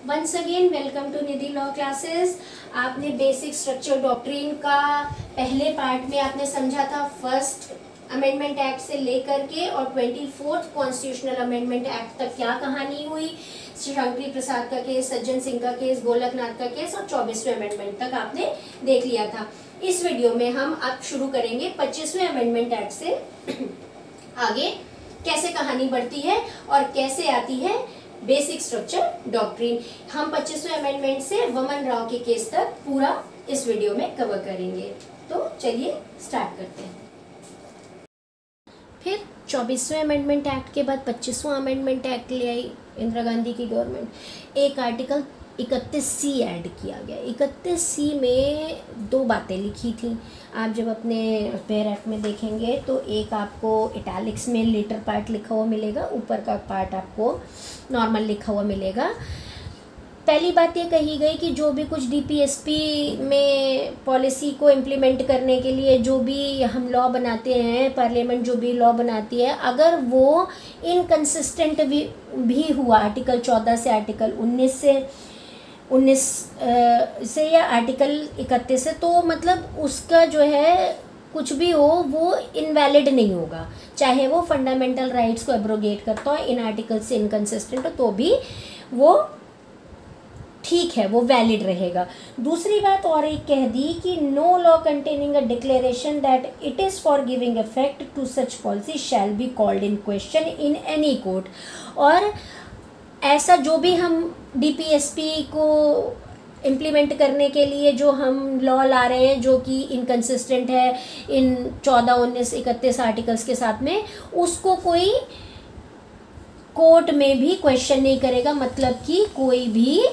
Once again welcome to Nidhi law classes. आपने basic structure doctrine का पहले पार्ट में आपने समझा था फर्स्ट अमेंडमेंट एक्ट से लेकर के और 24th कॉन्स्टिट्यूशनल अमेंडमेंट एक्ट तक क्या कहानी हुई। शंकरी प्रसाद का केस, सज्जन सिंह का केस, गोलकनाथ का केस और 24वें अमेंडमेंट तक आपने देख लिया था। इस वीडियो में हम अब शुरू करेंगे 25वें अमेंडमेंट एक्ट से आगे कैसे कहानी बढ़ती है और कैसे आती है बेसिक स्ट्रक्चर डॉक्ट्रिन। हम 25वें अमेंडमेंट से वमन राव के केस तक पूरा इस वीडियो में कवर करेंगे। तो चलिए स्टार्ट करते हैं। फिर 24वें अमेंडमेंट एक्ट के बाद 25वां अमेंडमेंट एक्ट ले आई इंदिरा गांधी की गवर्नमेंट। एक आर्टिकल 31C ऐड किया गया। 31C में दो बातें लिखी थी। आप जब अपने पेयर एक्ट में देखेंगे तो एक आपको इटैलिक्स में लेटर पार्ट लिखा हुआ मिलेगा, ऊपर का पार्ट आपको नॉर्मल लिखा हुआ मिलेगा। पहली बात ये कही गई कि जो भी कुछ DPSP में पॉलिसी को इम्प्लीमेंट करने के लिए जो भी हम लॉ बनाते हैं, पार्लियामेंट जो भी लॉ बनाती है, अगर वो इनकंसिस्टेंट भी हुआ आर्टिकल 14 से आर्टिकल 19 से या आर्टिकल 31 से, तो मतलब उसका जो है कुछ भी हो वो इनवैलिड नहीं होगा। चाहे वो फंडामेंटल राइट्स को एब्रोगेट करता हो, इन आर्टिकल से इनकंसिस्टेंट हो, तो भी वो ठीक है, वो वैलिड रहेगा। दूसरी बात और एक कह दी कि no law containing a declaration that it is for giving effect to such policy shall be called in question in any court. और ऐसा जो भी हम DPSP को इम्प्लीमेंट करने के लिए जो हम लॉ ला रहे हैं जो कि इनकंसिस्टेंट है इन 14, 19, 31 आर्टिकल्स के साथ में, उसको कोई कोर्ट में भी क्वेश्चन नहीं करेगा, मतलब कि कोई भी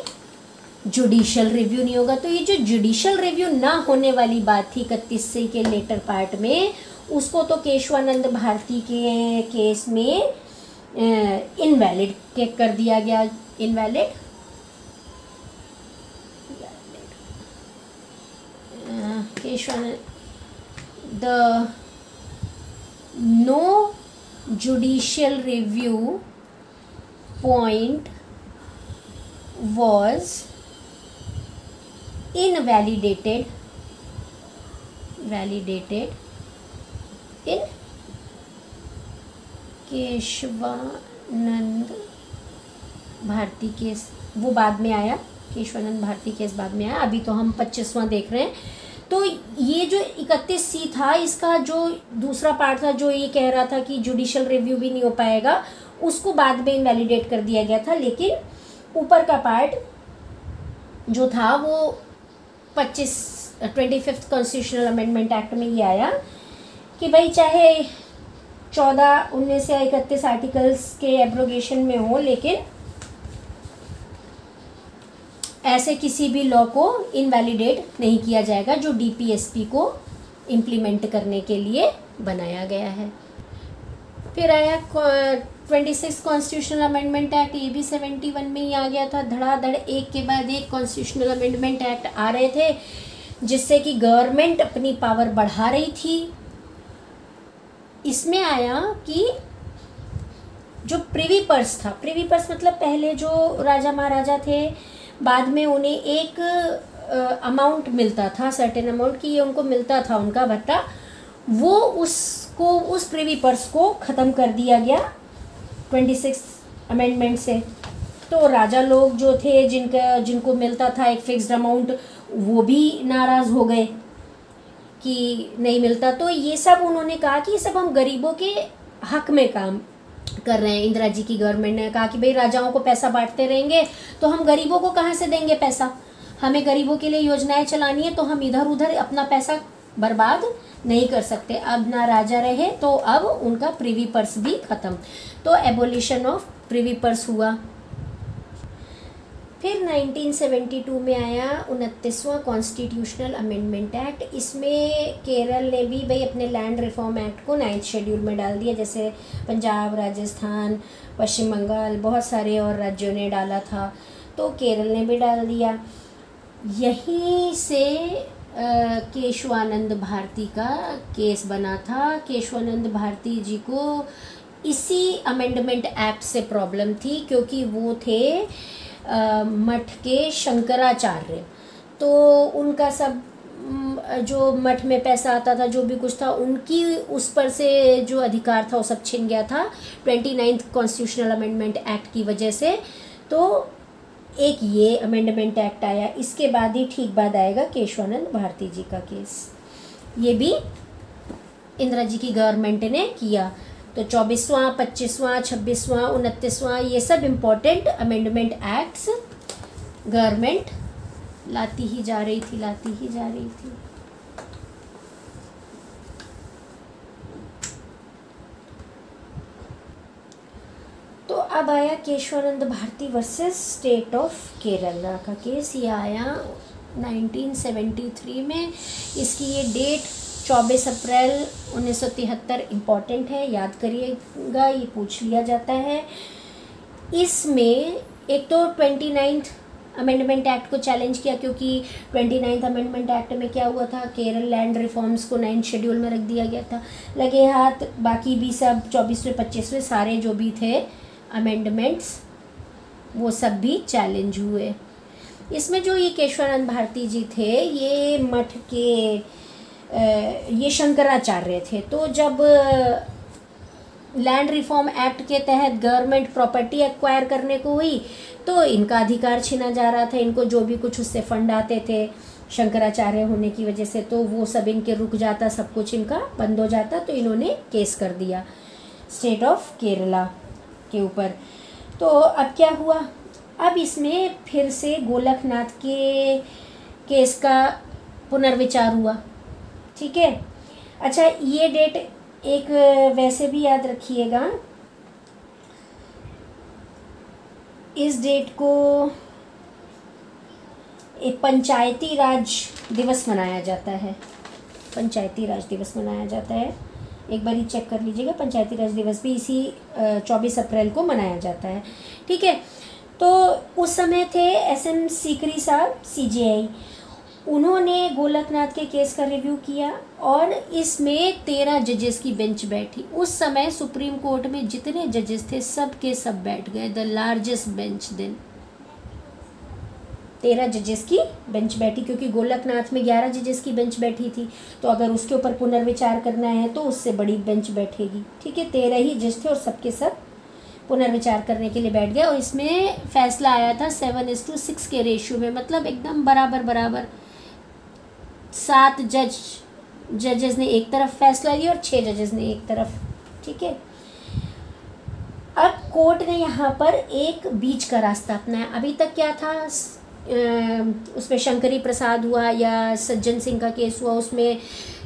जुडिशियल रिव्यू नहीं होगा। तो ये जो जुडिशियल रिव्यू ना होने वाली बात थी 31C के लेटर पार्ट में, उसको तो केशवानंद भारती के केस में इनवैलिड कर दिया गया। Invalid Kesavananda the no judicial review point was invalidated in Kesavananda Bharati case. वो बाद में आया, केशवानंद भारती केस बाद में आया। अभी तो हम 25वां देख रहे हैं। तो ये जो 31C था, इसका जो दूसरा पार्ट था जो ये कह रहा था कि जुडिशियल रिव्यू भी नहीं हो पाएगा, उसको बाद में इनवैलिडेट कर दिया गया था। लेकिन ऊपर का पार्ट जो था वो 25th कॉन्स्टिट्यूशनल अमेंडमेंट एक्ट में ये आया कि भाई चाहे 14, 19 या 31 आर्टिकल्स के एब्रोगेशन में हो, लेकिन ऐसे किसी भी लॉ को इनवैलिडेट नहीं किया जाएगा जो DPSP को इम्प्लीमेंट करने के लिए बनाया गया है। फिर आया 26 कॉन्स्टिट्यूशनल अमेंडमेंट एक्ट। ये भी 71 में ही आ गया था। धड़ाधड़ एक के बाद एक कॉन्स्टिट्यूशनल अमेंडमेंट एक्ट आ रहे थे, जिससे कि गवर्नमेंट अपनी पावर बढ़ा रही थी। इसमें आया कि जो प्रिवी पर्स था, प्रिवी पर्स मतलब पहले जो राजा महाराजा थे, बाद में उन्हें एक अमाउंट मिलता था, सर्टेन अमाउंट की ये उनको मिलता था उनका भत्ता, वो उसको उस प्रिवी पर्स को ख़त्म कर दिया गया 26 अमेंडमेंट से। तो राजा लोग जो थे जिनको मिलता था एक फिक्स्ड अमाउंट, वो भी नाराज़ हो गए कि नहीं मिलता। तो ये सब उन्होंने कहा कि ये सब हम गरीबों के हक में काम कर रहे हैं। इंदिरा जी की गवर्नमेंट ने कहा कि भाई राजाओं को पैसा बांटते रहेंगे तो हम गरीबों को कहाँ से देंगे पैसा, हमें गरीबों के लिए योजनाएं चलानी है, तो हम इधर उधर अपना पैसा बर्बाद नहीं कर सकते। अब ना राजा रहे तो अब उनका प्रिवी पर्स भी ख़त्म। तो एबोलिशन ऑफ प्रिवी पर्स हुआ। फिर 1972 में आया 29वां कॉन्स्टिट्यूशनल अमेंडमेंट एक्ट। इसमें केरल ने भी भाई अपने लैंड रिफॉर्म एक्ट को 9th शेड्यूल में डाल दिया, जैसे पंजाब, राजस्थान, पश्चिम बंगाल, बहुत सारे और राज्यों ने डाला था, तो केरल ने भी डाल दिया। यहीं से केशवानंद भारती का केस बना था। केशवानंद भारती जी को इसी अमेंडमेंट एक्ट से प्रॉब्लम थी, क्योंकि वो थे मठ के शंकराचार्य, तो उनका सब जो मठ में पैसा आता था, जो भी कुछ था, उनकी उस पर से जो अधिकार था वो सब छिन गया था 29th कॉन्स्टिट्यूशनल अमेंडमेंट एक्ट की वजह से। तो एक ये अमेंडमेंट एक्ट आया, इसके बाद ही ठीक बाद आएगा केशवानंद भारती जी का केस। ये भी इंदिरा जी की गवर्नमेंट ने किया। तो 24वां, 25वां, 26वां, 29वां, ये सब इम्पोर्टेंट अमेंडमेंट एक्ट्स गवर्नमेंट लाती ही जा रही थी। तो अब आया Kesavananda Bharati versus state of Kerala का केस। ये आया 1973 में। इसकी ये डेट 24 अप्रैल 1973 इम्पॉर्टेंट है, याद करिएगा, ये पूछ लिया जाता है। इसमें एक तो 29th अमेंडमेंट एक्ट को चैलेंज किया, क्योंकि 29th अमेंडमेंट एक्ट में क्या हुआ था, केरल लैंड रिफॉर्म्स को 9th शेड्यूल में रख दिया गया था। लगे हाथ बाकी भी सब 24वें 25वें सारे जो भी थे अमेंडमेंट्स, वो सब भी चैलेंज हुए। इसमें जो ये केशवानंद भारती जी थे, ये मठ के ये शंकराचार्य थे। तो जब लैंड रिफॉर्म एक्ट के तहत गवर्नमेंट प्रॉपर्टी एक्वायर करने को हुई, तो इनका अधिकार छीना जा रहा था। इनको जो भी कुछ उससे फंड आते थे शंकराचार्य होने की वजह से, तो वो सब इनके रुक जाता, सब कुछ इनका बंद हो जाता। तो इन्होंने केस कर दिया स्टेट ऑफ केरला के ऊपर। तो अब क्या हुआ, अब इसमें फिर से गोलकनाथ के केस का पुनर्विचार हुआ। ठीक है, अच्छा ये डेट एक वैसे भी याद रखिएगा, इस डेट को एक पंचायती राज दिवस मनाया जाता है। पंचायती राज दिवस मनाया जाता है, एक बार ही चेक कर लीजिएगा। पंचायती राज दिवस भी इसी 24 अप्रैल को मनाया जाता है। ठीक है, तो उस समय थे SM सीकरी साहब, CJI। उन्होंने गोलकनाथ के केस का रिव्यू किया और इसमें 13 जजेस की बेंच बैठी। उस समय सुप्रीम कोर्ट में जितने जजेस थे सब के सब बैठ गए, द लार्जेस्ट बेंच दिन। 13 जजेस की बेंच बैठी, क्योंकि गोलकनाथ में 11 जजेस की बेंच बैठी थी। तो अगर उसके ऊपर पुनर्विचार करना है तो उससे बड़ी बेंच बैठेगी। ठीक है, 13 ही जज थे और सबके सब पुनर्विचार करने के लिए बैठ गए। और इसमें फैसला आया था 7:6 के रेशियो में, मतलब एकदम बराबर 7 जजेस ने एक तरफ फैसला लिया और 6 जजेस ने एक तरफ। ठीक है, अब कोर्ट ने यहाँ पर एक बीच का रास्ता अपनाया। अभी तक क्या था, उसमें शंकरी प्रसाद हुआ या सज्जन सिंह का केस हुआ, उसमें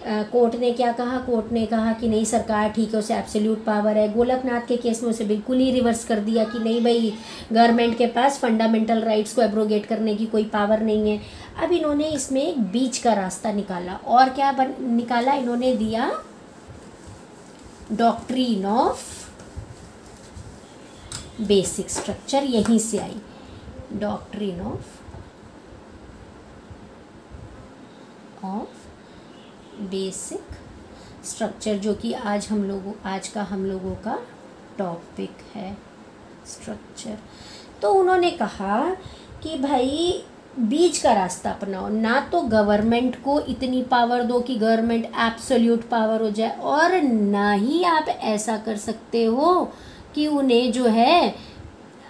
कोर्ट ने क्या कहा, कोर्ट ने कहा कि नहीं सरकार ठीक है, उसे एब्सोल्यूट पावर है। गोलकनाथ के केस में उसे बिल्कुल ही रिवर्स कर दिया कि नहीं भाई, गवर्नमेंट के पास फंडामेंटल राइट्स को एब्रोगेट करने की कोई पावर नहीं है। अब इन्होंने इसमें एक बीच का रास्ता निकाला, और क्या निकाला, इन्होंने दिया डॉक्ट्रिन ऑफ बेसिक स्ट्रक्चर। यहीं से आई डॉक्ट्रिन ऑफ बेसिक स्ट्रक्चर, जो कि आज का हम लोगों का टॉपिक है, स्ट्रक्चर। तो उन्होंने कहा कि भाई बीच का रास्ता अपनाओ, ना तो गवर्नमेंट को इतनी पावर दो कि गवर्नमेंट एब्सोल्यूट पावर हो जाए, और ना ही आप ऐसा कर सकते हो कि उन्हें जो है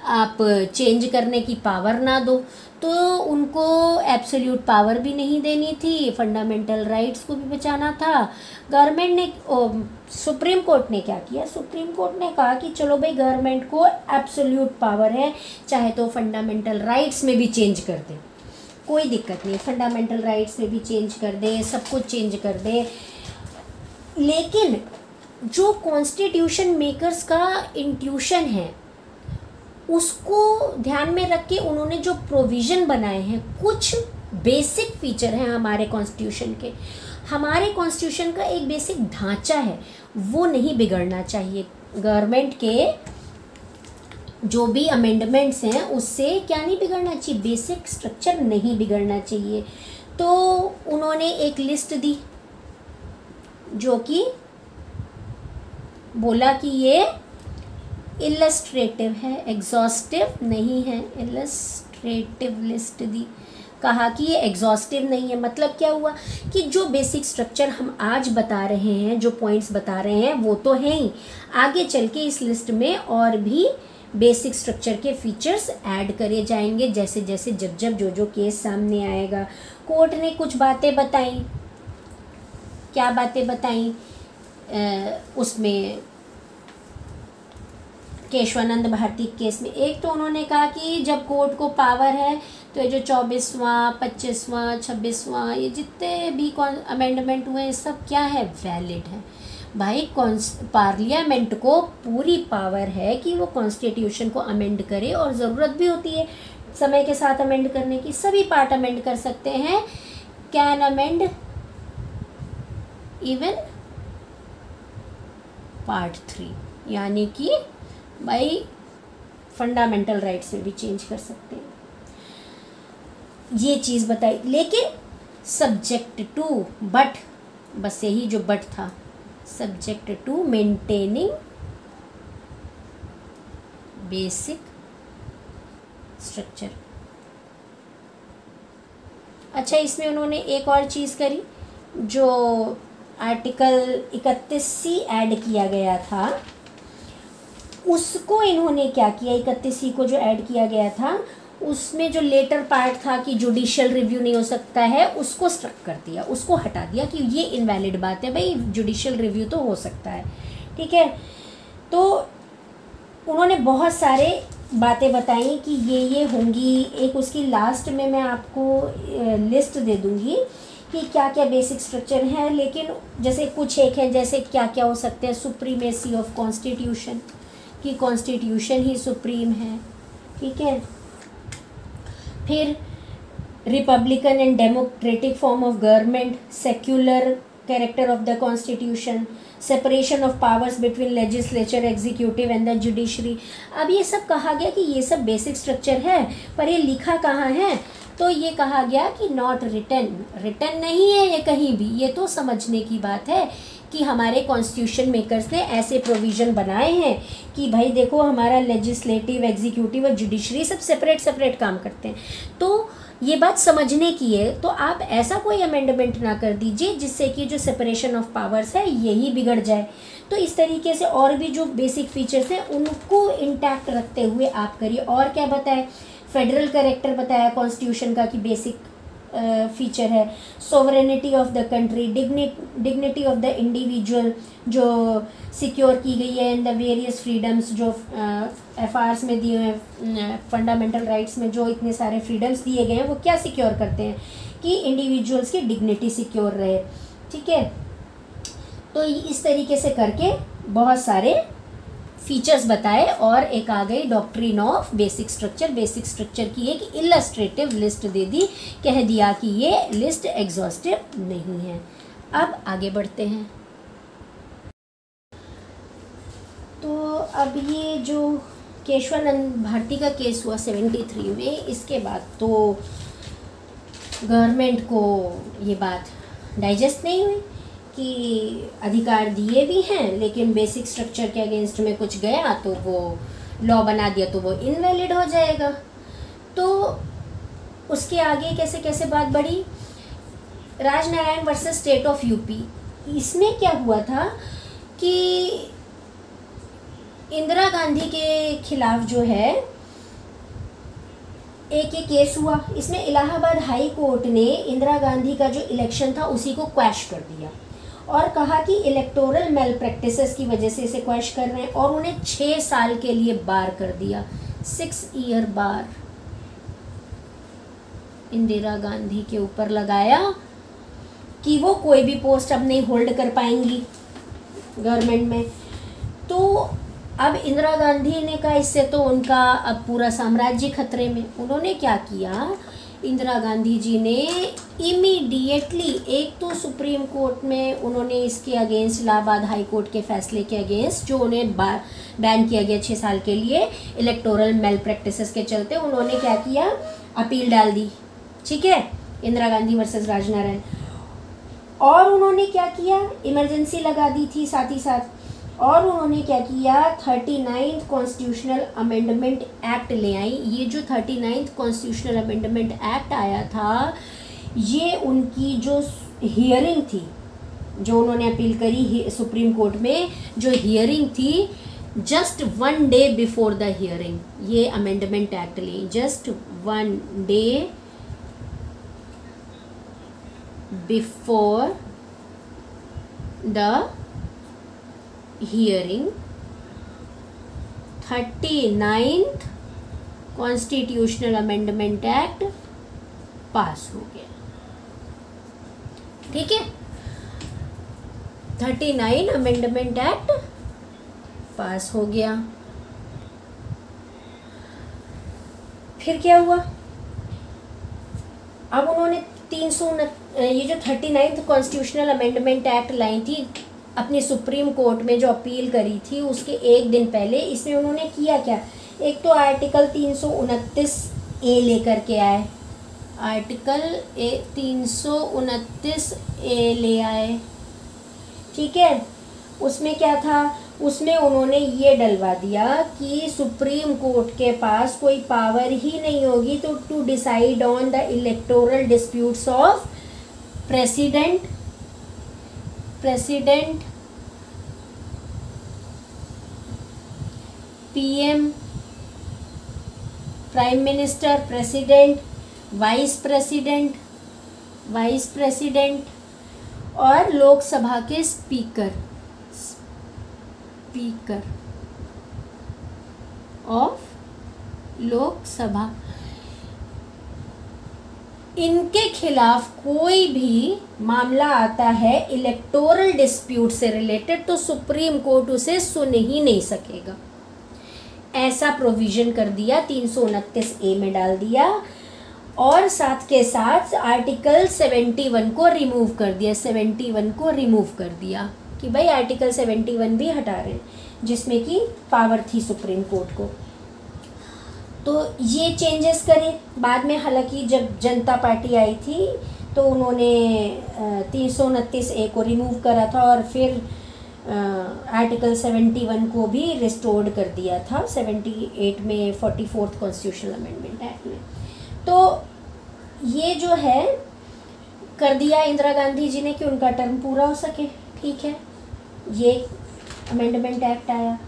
आप चेंज करने की पावर ना दो। तो उनको एब्सोल्यूट पावर भी नहीं देनी थी, फंडामेंटल राइट्स को भी बचाना था। गवर्नमेंट ने सुप्रीम कोर्ट ने क्या किया, सुप्रीम कोर्ट ने कहा कि चलो भाई गवर्नमेंट को एब्सोल्यूट पावर है, चाहे तो फंडामेंटल राइट्स में भी चेंज कर दे, कोई दिक्कत नहीं, फंडामेंटल राइट्स में भी चेंज कर दे, सब कुछ चेंज कर दे। लेकिन जो कॉन्स्टिट्यूशन मेकर्स का इंट्यूशन है उसको ध्यान में रख के उन्होंने जो प्रोविज़न बनाए हैं, कुछ बेसिक फीचर हैं हमारे कॉन्स्टिट्यूशन के, हमारे कॉन्स्टिट्यूशन का एक बेसिक ढांचा है, वो नहीं बिगड़ना चाहिए। गवर्नमेंट के जो भी अमेंडमेंट्स हैं उससे क्या नहीं बिगड़ना चाहिए, बेसिक स्ट्रक्चर नहीं बिगड़ना चाहिए। तो उन्होंने एक लिस्ट दी जो कि बोला कि ये इलस्ट्रेटिव है, एग्जॉस्टिव नहीं है। इलस्ट्रेटिव लिस्ट दी, कहा कि ये एग्जॉस्टिव नहीं है। मतलब क्या हुआ कि जो बेसिक स्ट्रक्चर हम आज बता रहे हैं, जो पॉइंट्स बता रहे हैं वो तो हैं ही, आगे चल के इस लिस्ट में और भी बेसिक स्ट्रक्चर के फीचर्स ऐड करे जाएंगे जैसे जैसे जब जब जो केस सामने आएगा। कोर्ट ने कुछ बातें बताई, क्या बातें बताई उसमें केशवानंद भारती केस में। एक तो उन्होंने कहा कि जब कोर्ट को पावर है तो ये जो 24वां, 25वां, 26वां, ये जितने भी अमेंडमेंट हुए सब क्या है, वैलिड है। भाई पार्लियामेंट को पूरी पावर है कि वो कॉन्स्टिट्यूशन को अमेंड करे, और ज़रूरत भी होती है समय के साथ अमेंड करने की। सभी पार्ट अमेंड कर सकते हैं, कैन अमेंड इवन पार्ट 3, यानी कि भाई फंडामेंटल राइट्स में भी चेंज कर सकते हैं। ये चीज़ बताई, लेकिन सब्जेक्ट टू, बट, बस यही जो बट था, subject to maintaining basic structure. अच्छा, इसमें उन्होंने एक और चीज़ करी, जो आर्टिकल 31C ऐड किया गया था, उसको इन्होंने क्या किया, 31C को जो ऐड किया गया था उसमें जो लेटर पार्ट था कि जुडिशियल रिव्यू नहीं हो सकता है, उसको स्ट्रक कर दिया, उसको हटा दिया कि ये इनवैलिड बात है, भाई जुडिशियल रिव्यू तो हो सकता है, ठीक है। तो उन्होंने बहुत सारे बातें बताई कि ये होंगी। एक उसकी लास्ट में मैं आपको लिस्ट दे दूँगी कि क्या क्या बेसिक स्ट्रक्चर हैं, लेकिन जैसे कुछ एक है, जैसे क्या क्या हो सकते हैं, सुप्रीमेसी ऑफ कॉन्स्टिट्यूशन, कि कॉन्स्टिट्यूशन ही सुप्रीम है, ठीक है। फिर Republican and democratic form of government, secular character of the constitution, separation of powers between legislature, executive and the judiciary. अब ये सब कहा गया कि ये सब बेसिक स्ट्रक्चर है, पर ये लिखा कहाँ है, तो ये कहा गया कि नॉट रिटन नहीं है ये कहीं भी। ये तो समझने की बात है कि हमारे कॉन्स्टिट्यूशन मेकर्स ने ऐसे प्रोविज़न बनाए हैं कि भाई देखो, हमारा लेजिस्लेटिव, एग्जीक्यूटिव और जुडिशरी सब सेपरेट काम करते हैं, तो ये बात समझने की है। तो आप ऐसा कोई अमेंडमेंट ना कर दीजिए जिससे कि जो सेपरेशन ऑफ पावर्स है यही बिगड़ जाए। तो इस तरीके से और भी जो बेसिक फीचर्स हैं उनको इंटैक्ट रखते हुए आप करिए। और क्या बताए, फेडरल कैरेक्टर बताया कॉन्स्टिट्यूशन का कि बेसिक फीचर है, sovereignty of the country, dignity of the individual जो सिक्योर की गई है, इन द वेरियस फ्रीडम्स जो एफआरस में दिए हैं, फंडामेंटल राइट्स में जो इतने सारे फ्रीडम्स दिए गए हैं वो क्या सिक्योर करते हैं कि इंडिविजुअल्स की डिग्निटी सिक्योर रहे, ठीक है। तो इस तरीके से करके बहुत सारे फीचर्स बताए, और एक आ गई डॉक्ट्रिन ऑफ बेसिक स्ट्रक्चर की एक इलस्ट्रेटिव लिस्ट दे दी, कह दिया कि ये लिस्ट एग्जॉस्टिव नहीं है। अब आगे बढ़ते हैं। तो अब ये जो केशवानंद भारती का केस हुआ 73 में, इसके बाद तो गवर्नमेंट को ये बात डाइजेस्ट नहीं हुई कि अधिकार दिए भी हैं लेकिन बेसिक स्ट्रक्चर के अगेंस्ट में कुछ गया तो वो लॉ बना दिया तो वो इनवैलिड हो जाएगा। तो उसके आगे कैसे कैसे बात बढ़ी, Rajnarayan versus state of UP. इसमें क्या हुआ था कि इंदिरा गांधी के खिलाफ जो है एक ये केस हुआ, इसमें इलाहाबाद हाई कोर्ट ने इंदिरा गांधी का जो इलेक्शन था उसी को क्वैश कर दिया और कहा कि इलेक्टोरल मेल प्रैक्टिसेस की वजह से इसे क्वैश कर रहे हैं, और उन्हें 6 साल के लिए बार कर दिया, 6 ईयर बार इंदिरा गांधी के ऊपर लगाया कि वो कोई भी पोस्ट अब नहीं होल्ड कर पाएंगी गवर्नमेंट में। तो अब इंदिरा गांधी ने कहा इससे तो उनका अब पूरा साम्राज्य खतरे में। उन्होंने क्या किया, इंदिरा गांधी जी ने इमीडिएटली एक तो सुप्रीम कोर्ट में उन्होंने इसके अगेंस्ट, इलाहाबाद हाई कोर्ट के फैसले के अगेंस्ट जो उन्हें बैन किया गया 6 साल के लिए इलेक्टोरल मेल प्रैक्टिसेस के चलते, उन्होंने क्या किया, अपील डाल दी, ठीक है, इंदिरा गांधी वर्सेस राजनारायण। और उन्होंने क्या किया, इमरजेंसी लगा दी थी साथ ही साथ। और उन्होंने क्या किया, 39th कॉन्स्टिट्यूशनल अमेंडमेंट एक्ट ले आई। ये जो 39th कॉन्स्टिट्यूशनल अमेंडमेंट एक्ट आया था, ये उनकी जो हियरिंग थी, जो उन्होंने अपील करी सुप्रीम कोर्ट में, जो हियरिंग थी, just 1 day before the hearing ये अमेंडमेंट एक्ट ली। Just 1 day before the hearing 39th constitutional amendment act pass हो गया। ठीक है, 39 अमेंडमेंट एक्ट पास हो गया। फिर क्या हुआ, अब उन्होंने ये जो 39th कॉन्स्टिट्यूशनल अमेंडमेंट एक्ट लाई थी, अपनी सुप्रीम कोर्ट में जो अपील करी थी उसके एक दिन पहले, इसमें उन्होंने किया क्या, एक तो आर्टिकल 329A लेकर के आए, आर्टिकल 329A ले आए। ठीक है, उसमें क्या था, उसमें उन्होंने ये डलवा दिया कि सुप्रीम कोर्ट के पास कोई पावर ही नहीं होगी तो to decide on the electoral disputes of president, PM, prime minister, president, vice president और लोकसभा के स्पीकर ऑफ लोकसभा, इनके खिलाफ कोई भी मामला आता है इलेक्टोरल डिस्प्यूट से रिलेटेड तो सुप्रीम कोर्ट उसे सुन ही नहीं सकेगा। ऐसा प्रोविजन कर दिया, 329A में डाल दिया। और साथ के साथ आर्टिकल 71 को रिमूव कर दिया, 71 को रिमूव कर दिया कि भाई आर्टिकल 71 भी हटा रहे हैं, जिसमें कि पावर थी सुप्रीम कोर्ट को। तो ये चेंजेस करे बाद में, हालांकि जब जनता पार्टी आई थी तो उन्होंने 329A को रिमूव करा था और फिर आर्टिकल 71 को भी रिस्टोर्ड कर दिया था 78 में 44th कॉन्स्टिट्यूशनल अमेंडमेंट एक्ट में। तो ये जो है कर दिया इंदिरा गांधी जी ने कि उनका टर्म पूरा हो सके। ठीक है, ये अमेंडमेंट एक्ट आया।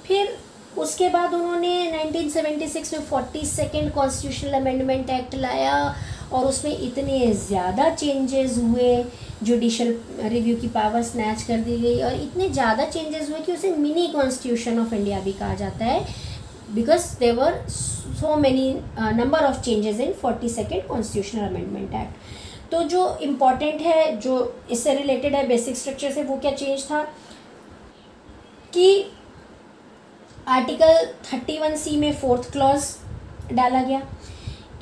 फिर उसके बाद उन्होंने 1976 में 42nd कॉन्स्टिट्यूशनल अमेंडमेंट एक्ट लाया और उसमें इतने ज़्यादा चेंजेस हुए, जुडिशल रिव्यू की पावर स्नैच कर दी गई और इतने ज़्यादा चेंजेस हुए कि उसे मिनी कॉन्स्टिट्यूशन ऑफ इंडिया भी कहा जाता है, because there were so many number of changes in 42nd constitutional amendment act. तो जो इम्पॉर्टेंट है, जो इससे रिलेटेड है बेसिक स्ट्रक्चर से, वो क्या चेंज था कि आर्टिकल 31C में 4th क्लॉज डाला गया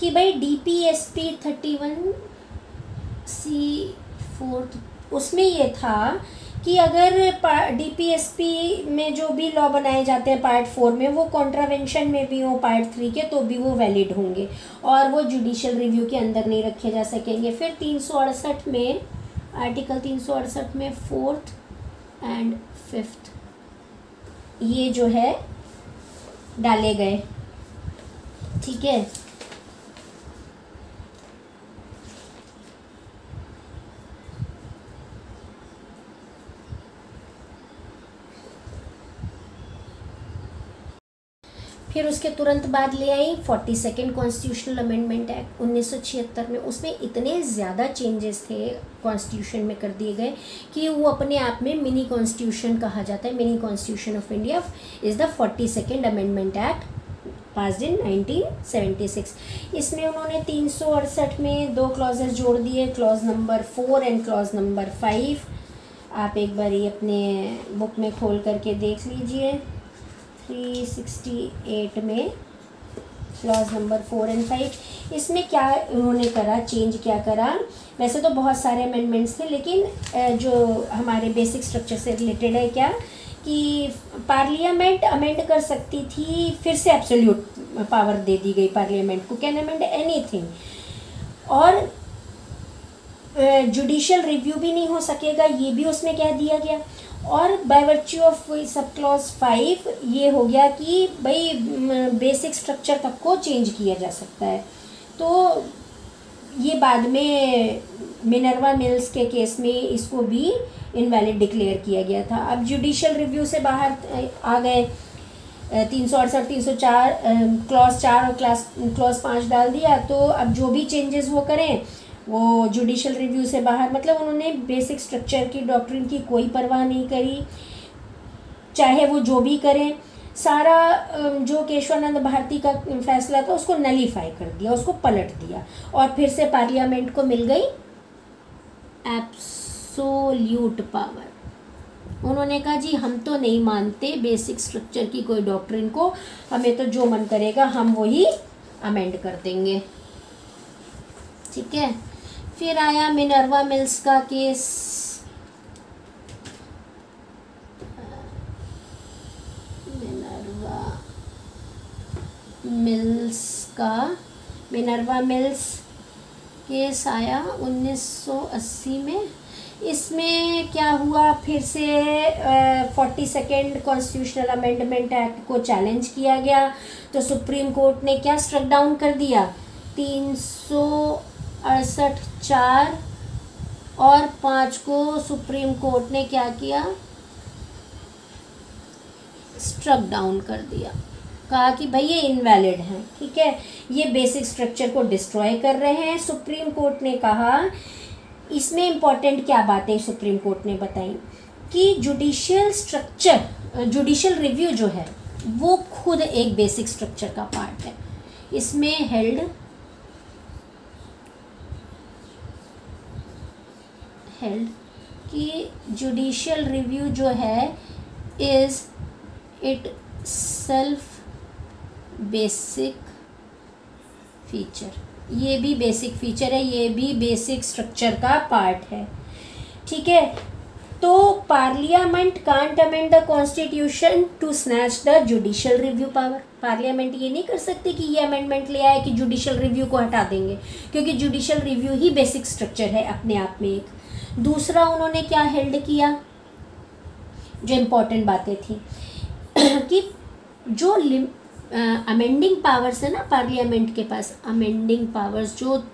कि भाई DPSP 31C 4th, उसमें ये था कि अगर DPSP में जो भी लॉ बनाए जाते हैं पार्ट 4 में, वो कॉन्ट्रावेंशन में भी हो पार्ट 3 के, तो भी वो वैलिड होंगे और वो जुडिशल रिव्यू के अंदर नहीं रखे जा सकेंगे। फिर 368 में, आर्टिकल 368 में 4th एंड 5th ये जो है डाले गए। ठीक है, फिर उसके तुरंत बाद ले आई 42nd कॉन्स्टिट्यूशनल अमेंडमेंट एक्ट 1976 में। उसमें इतने ज़्यादा चेंजेस थे कॉन्स्टिट्यूशन में कर दिए गए कि वो अपने आप में मिनी कॉन्स्टिट्यूशन कहा जाता है। Mini constitution of India is the 42nd amendment act passed in 1976। इसमें उन्होंने 368 में 2 क्लॉजेस जोड़ दिए, clause number 4 and clause number 5। आप एक बार ये अपने बुक में खोल करके देख लीजिए। 368 में क्लॉज नंबर 4 एंड 5, इसमें क्या उन्होंने करा, चेंज क्या करा। वैसे तो बहुत सारे अमेंडमेंट्स थे, लेकिन जो हमारे बेसिक स्ट्रक्चर से रिलेटेड है क्या कि पार्लियामेंट अमेंड कर सकती थी, फिर से एब्सोल्यूट पावर दे दी गई पार्लियामेंट को, कैन अमेंड एनीथिंग। और जुडिशियल रिव्यू भी नहीं हो सकेगा, ये भी उसमें कह दिया गया। और by virtue of sub clause 5 ये हो गया कि भाई बेसिक स्ट्रक्चर तक को चेंज किया जा सकता है। तो ये बाद में मिनर्वा मिल्स के केस में इसको भी इनवैलिड डिक्लेयर किया गया था। अब जुडिशियल रिव्यू से बाहर आ गए, 368 304 क्लॉज 4 और क्लॉज 5 डाल दिया। तो अब जो भी चेंजेस वो करें वो जुडिशियल रिव्यू से बाहर, मतलब उन्होंने बेसिक स्ट्रक्चर की डॉक्ट्रिन की कोई परवाह नहीं करी, चाहे वो जो भी करें। सारा जो केशवानंद भारती का फैसला था उसको नलीफाई कर दिया, उसको पलट दिया, और फिर से पार्लियामेंट को मिल गई एब्सोल्यूट पावर। उन्होंने कहा जी हम तो नहीं मानते बेसिक स्ट्रक्चर की कोई डॉक्ट्रिन को, हमें तो जो मन करेगा हम वही अमेंड कर देंगे। ठीक है, फिर आया मिनर्वा मिल्स का केस। मिनर्वा मिल्स केस आया 1980 में। इसमें क्या हुआ, फिर से 42nd कॉन्स्टिट्यूशनल अमेंडमेंट एक्ट को चैलेंज किया गया। तो सुप्रीम कोर्ट ने क्या स्ट्रक डाउन कर दिया, 368 4 और 5 को सुप्रीम कोर्ट ने क्या किया, स्ट्रक डाउन कर दिया। कहा कि भाई ये इनवैलिड है, ठीक है, ये बेसिक स्ट्रक्चर को डिस्ट्रॉय कर रहे हैं। सुप्रीम कोर्ट ने कहा, इसमें इम्पॉर्टेंट क्या बातें सुप्रीम कोर्ट ने बताई कि जुडिशियल रिव्यू जो है वो खुद एक बेसिक स्ट्रक्चर का पार्ट है। इसमें हेल्ड कि जुडिशियल रिव्यू जो है is it self basic feature, ये भी बेसिक फीचर है, ये भी बेसिक स्ट्रक्चर का पार्ट है। ठीक है, तो parliament can't amend the constitution to snatch the judicial review power. Parliament ये नहीं कर सकती कि ये अमेंडमेंट ले आए कि जुडिशियल रिव्यू को हटा देंगे, क्योंकि जुडिशियल रिव्यू ही बेसिक स्ट्रक्चर है अपने आप में एक। दूसरा उन्होंने क्या हेल्ड किया, जो इम्पोर्टेंट बातें थी कि जो अमेंडिंग पावर्स है ना पार्लियामेंट के पास, अमेंडिंग पावर्स जो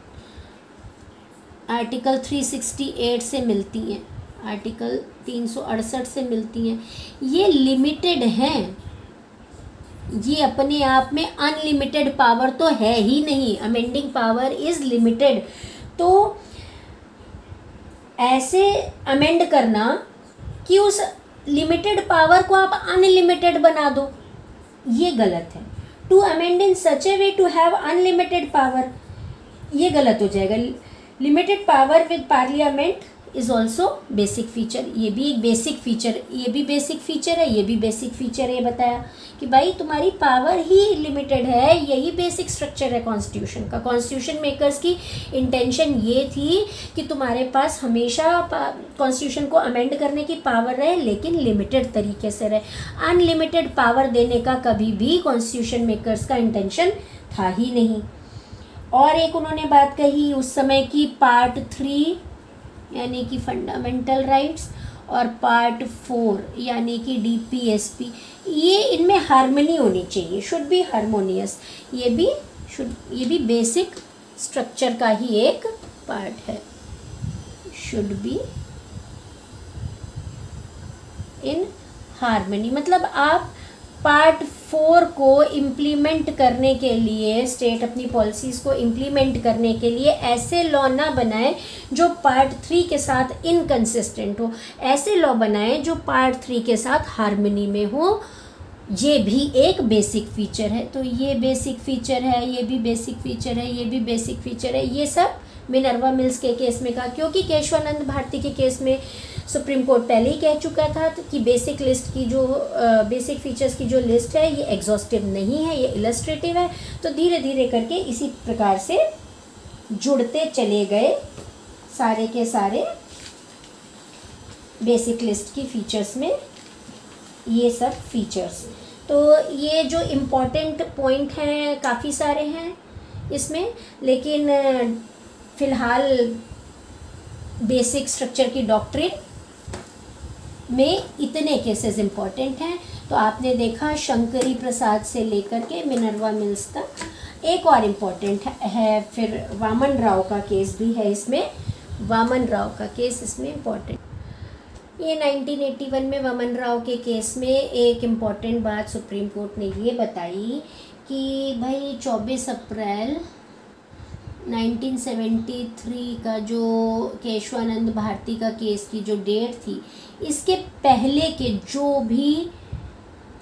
आर्टिकल 368 से मिलती हैं, आर्टिकल 368 से मिलती हैं, ये लिमिटेड हैं, ये अपने आप में अनलिमिटेड पावर तो है ही नहीं। Amending power is limited. तो ऐसे अमेंड करना कि उस लिमिटेड पावर को आप अनलिमिटेड बना दो, ये गलत है। To amend in such a way to have unlimited power, ये गलत हो जाएगा। Limited power with parliament is also basic feature, ये भी एक बेसिक फीचर, ये भी बेसिक फीचर है, ये भी बेसिक फीचर है। ये बताया कि भाई तुम्हारी पावर ही लिमिटेड है, यही बेसिक स्ट्रक्चर है कॉन्स्टिट्यूशन का। कॉन्स्टिट्यूशन मेकर्स की इंटेंशन ये थी कि तुम्हारे पास हमेशा कॉन्स्टिट्यूशन को अमेंड करने की पावर रहे, लेकिन लिमिटेड तरीके से रहे। अनलिमिटेड पावर देने का कभी भी कॉन्स्टिट्यूशन मेकर्स का इंटेंशन था ही नहीं। और एक उन्होंने बात कही उस समय की, पार्ट 3 यानी कि फंडामेंटल राइट्स और पार्ट 4 यानी कि DPSP, ये इनमें हार्मनी होनी चाहिए, शुड बी हार्मोनियस। ये भी बेसिक स्ट्रक्चर का ही एक पार्ट है, शुड बी इन हार्मनी। मतलब आप पार्ट 4 को इम्प्लीमेंट करने के लिए, स्टेट अपनी पॉलिसीज़ को इम्प्लीमेंट करने के लिए ऐसे लॉ ना बनाए जो पार्ट 3 के साथ इनकंसिस्टेंट हो, ऐसे लॉ बनाए जो पार्ट 3 के साथ हार्मनी में हो। ये भी एक बेसिक फीचर है। तो ये बेसिक फीचर है, ये भी बेसिक फीचर है, ये भी बेसिक फीचर है। ये सब मिनर्वा मिल्स के केस में कहा, क्योंकि केशवानंद भारती के केस में सुप्रीम कोर्ट पहले ही कह चुका था कि बेसिक लिस्ट की जो बेसिक फीचर्स की जो लिस्ट है ये एग्जॉस्टिव नहीं है, ये इलस्ट्रेटिव है। तो धीरे धीरे करके इसी प्रकार से जुड़ते चले गए सारे के सारे बेसिक लिस्ट की फीचर्स में ये सब फीचर्स। तो ये जो इम्पोर्टेंट पॉइंट हैं काफ़ी सारे हैं इसमें, लेकिन फ़िलहाल बेसिक स्ट्रक्चर की डॉक्ट्रिन में इतने केसेस इंपॉर्टेंट हैं। तो आपने देखा शंकरी प्रसाद से लेकर के मिनर्वा मिल्स तक। एक और इम्पॉर्टेंट है फिर वामन राव का केस भी है इसमें, वामन राव का केस इसमें इम्पॉर्टेंट। ये 1981 में वामन राव के केस में एक इम्पॉर्टेंट बात सुप्रीम कोर्ट ने ये बताई कि भाई 24 अप्रैल 1973 का जो केशवानंद भारती का केस की जो डेट थी, इसके पहले के जो भी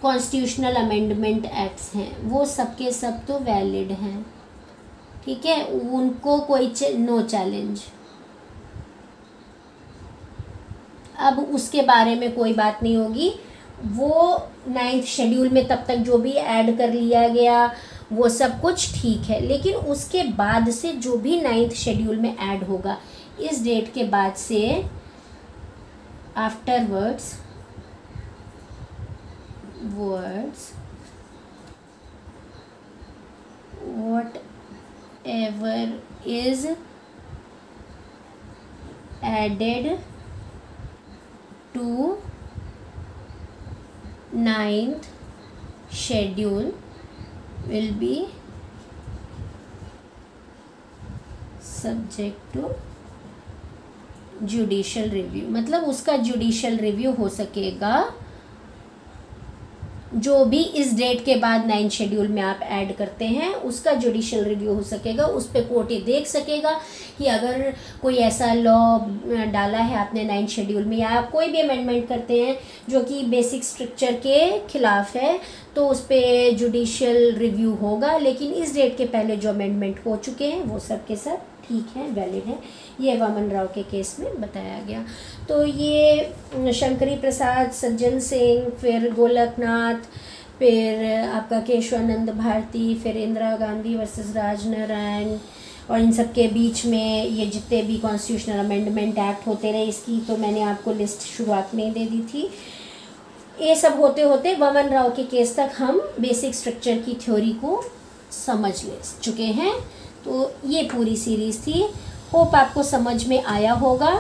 कॉन्स्टिट्यूशनल अमेंडमेंट एक्ट्स हैं वो सब के सब तो वैलिड हैं, ठीक है, उनको कोई नो चैलेंज। अब उसके बारे में कोई बात नहीं होगी, वो 9th शेड्यूल में तब तक जो भी ऐड कर लिया गया वो सब कुछ ठीक है, लेकिन उसके बाद से जो भी 9th शेड्यूल में ऐड होगा इस डेट के बाद से afterwards words whatever is added to 9th schedule will be subject to judicial review. मतलब उसका जुडिशियल रिव्यू हो सकेगा, जो भी इस डेट के बाद 9th शेड्यूल में आप ऐड करते हैं उसका जुडिशियल रिव्यू हो सकेगा। उस पर कोर्ट ये देख सकेगा कि अगर कोई ऐसा लॉ डाला है आपने 9th शेड्यूल में, या आप कोई भी अमेंडमेंट करते हैं जो कि बेसिक स्ट्रक्चर के खिलाफ है, तो उस पर जुडिशियल रिव्यू होगा। लेकिन इस डेट के पहले जो अमेंडमेंट हो चुके हैं वो सब के सब ठीक है, वैलिड है। ये वामन राव के केस में बताया गया। तो ये शंकरी प्रसाद, सज्जन सिंह, फिर गोलकनाथ, फिर आपका केशवानंद भारती, फिर इंदिरा गांधी वर्सेस राजनारायण, और इन सब के बीच में ये जितने भी कॉन्स्टिट्यूशनल अमेंडमेंट एक्ट होते रहे, इसकी तो मैंने आपको लिस्ट शुरुआत में ही दे दी थी। ये सब होते होते वामन राव के केस तक हम बेसिक स्ट्रक्चर की थ्योरी को समझ ले चुके हैं। तो ये पूरी सीरीज़ थी। होप आपको समझ में आया होगा।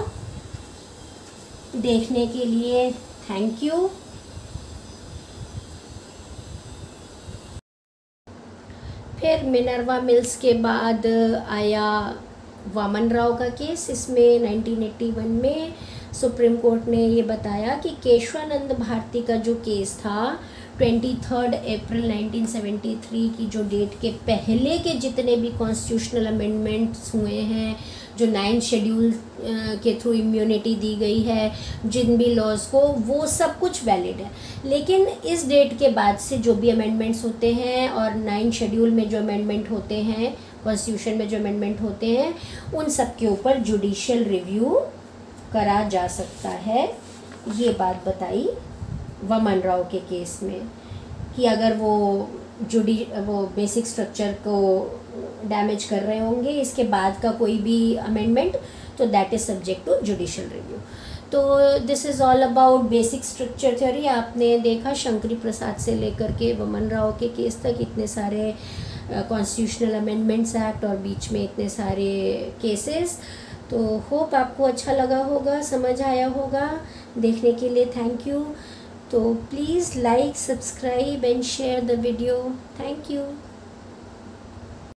देखने के लिए थैंक यू। फिर मिनर्वा मिल्स के बाद आया वामन राव का केस। इसमें 1981 में सुप्रीम कोर्ट ने ये बताया कि केशवानंद भारती का जो केस था 23 अप्रैल 1973 की जो डेट के पहले के जितने भी कॉन्स्टिट्यूशनल अमेंडमेंट्स हुए हैं, जो 9th शेड्यूल के थ्रू इम्यूनिटी दी गई है जिन भी लॉज को, वो सब कुछ वैलिड है। लेकिन इस डेट के बाद से जो भी अमेंडमेंट्स होते हैं और 9th शेड्यूल में जो अमेंडमेंट होते हैं, कॉन्स्टिट्यूशन में जो अमेंडमेंट होते हैं, उन सब के ऊपर जुडिशियल रिव्यू करा जा सकता है। ये बात बताई वामन राव के केस में कि अगर वो बेसिक स्ट्रक्चर को डैमेज कर रहे होंगे इसके बाद का कोई भी अमेंडमेंट, तो that is subject to judicial review. तो this is all about basic structure theory. आपने देखा शंकरी प्रसाद से लेकर के वामन राव के केस तक इतने सारे कॉन्स्टिट्यूशनल अमेंडमेंट्स एक्ट और बीच में इतने सारे केसेस। तो होप आपको अच्छा लगा होगा, समझ आया होगा। देखने के लिए थैंक यू। तो please like, subscribe and share the video. Thank you.